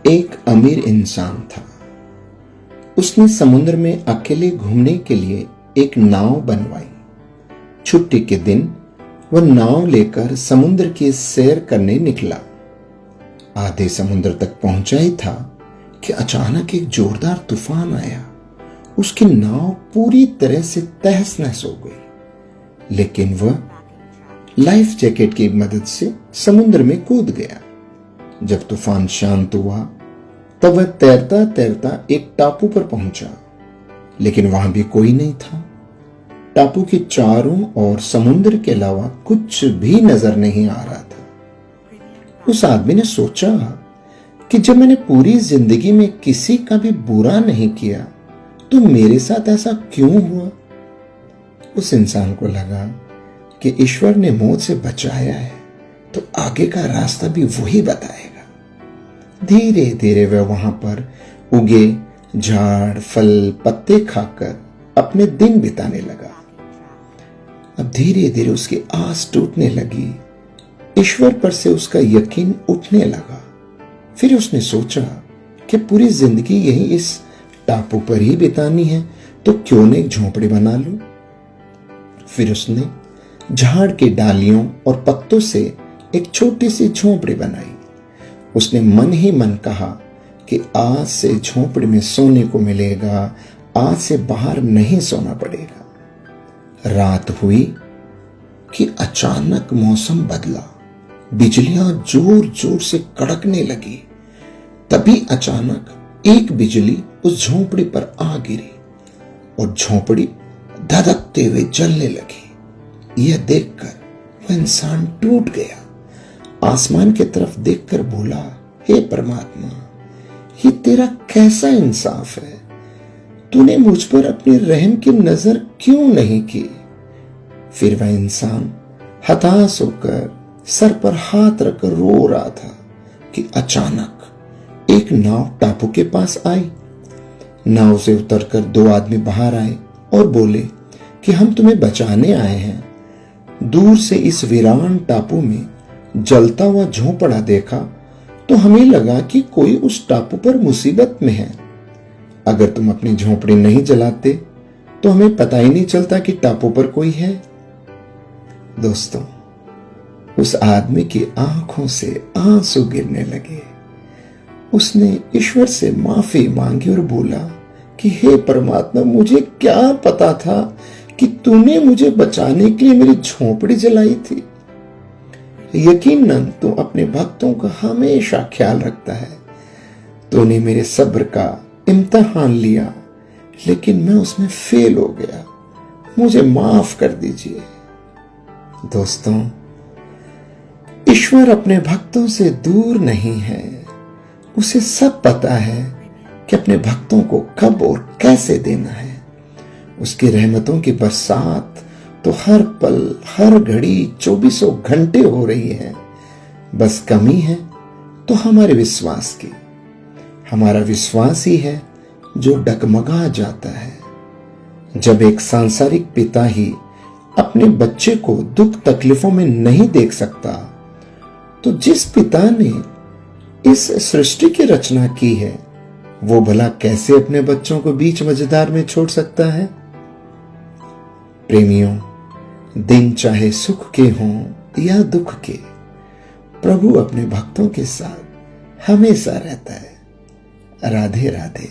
एक अमीर इंसान था। उसने समुद्र में अकेले घूमने के लिए एक नाव बनवाई। छुट्टी के दिन वह नाव लेकर समुद्र की सैर करने निकला। आधे समुद्र तक पहुंचा ही था कि अचानक एक जोरदार तूफान आया। उसकी नाव पूरी तरह से तहस नहस हो गई, लेकिन वह लाइफ जैकेट की मदद से समुद्र में कूद गया। जब तूफान शांत हुआ तब वह तैरता तैरता एक टापू पर पहुंचा, लेकिन वहां भी कोई नहीं था। टापू के चारों ओर समुद्र के अलावा कुछ भी नजर नहीं आ रहा था। उस आदमी ने सोचा कि जब मैंने पूरी जिंदगी में किसी का भी बुरा नहीं किया तो मेरे साथ ऐसा क्यों हुआ। उस इंसान को लगा कि ईश्वर ने मौत से बचाया है तो आगे का रास्ता भी वही बताएगा। धीरे धीरे वह वहां पर उगे झाड़ फल पत्ते खाकर अपने दिन बिताने लगा। अब धीरे धीरे उसकी आस टूटने लगी। ईश्वर पर से उसका यकीन उठने लगा। फिर उसने सोचा कि पूरी जिंदगी यही इस टापू पर ही बितानी है तो क्यों न एक झोंपड़ी बना लूं। फिर उसने झाड़ की डालियों और पत्तों से एक छोटी सी झोंपड़ी बनाई। उसने मन ही मन कहा कि आज से झोंपड़ी में सोने को मिलेगा, आज से बाहर नहीं सोना पड़ेगा। रात हुई कि अचानक मौसम बदला। बिजलियां जोर जोर से कड़कने लगी। तभी अचानक एक बिजली उस झोंपड़ी पर आ गिरी और झोंपड़ी धधकते हुए जलने लगी। यह देखकर वह इंसान टूट गया। आसमान की तरफ देखकर बोला, हे परमात्मा, ये तेरा कैसा इंसाफ है। तूने मुझ पर अपनी रहम की नजर क्यों नहीं की। फिर वह इंसान हताश होकर सर पर हाथ रखकर रो रहा था कि अचानक एक नाव टापू के पास आई। नाव से उतरकर दो आदमी बाहर आए और बोले कि हम तुम्हें बचाने आए हैं। दूर से इस वीरान टापू में जलता हुआ झोंपड़ा देखा तो हमें लगा कि कोई उस टापू पर मुसीबत में है। अगर तुम अपनी झोंपड़ी नहीं जलाते तो हमें पता ही नहीं चलता कि टापू पर कोई है। दोस्तों, उस आदमी की आंखों से आंसू गिरने लगे। उसने ईश्वर से माफी मांगी और बोला कि हे परमात्मा, मुझे क्या पता था कि तूने मुझे बचाने के लिए मेरी झोंपड़ी जलाई थी। यकीनन तू अपने भक्तों का हमेशा ख्याल रखता है। तूने मेरे सब्र का इम्तिहान लिया, लेकिन मैं उसमें फेल हो गया। मुझे माफ कर दीजिए। दोस्तों, ईश्वर अपने भक्तों से दूर नहीं है। उसे सब पता है कि अपने भक्तों को कब और कैसे देना है। उसकी रहमतों की बरसात तो हर पल हर घड़ी 24 घंटे हो रही है। बस कमी है तो हमारे विश्वास की। हमारा विश्वास ही है जो डगमगा जाता है। जब एक सांसारिक पिता ही अपने बच्चे को दुख तकलीफों में नहीं देख सकता तो जिस पिता ने इस सृष्टि की रचना की है वो भला कैसे अपने बच्चों को बीच मझधार में छोड़ सकता है। प्रेमियों, दिन चाहे सुख के हों या दुख के, प्रभु अपने भक्तों के साथ हमेशा रहता है। राधे राधे।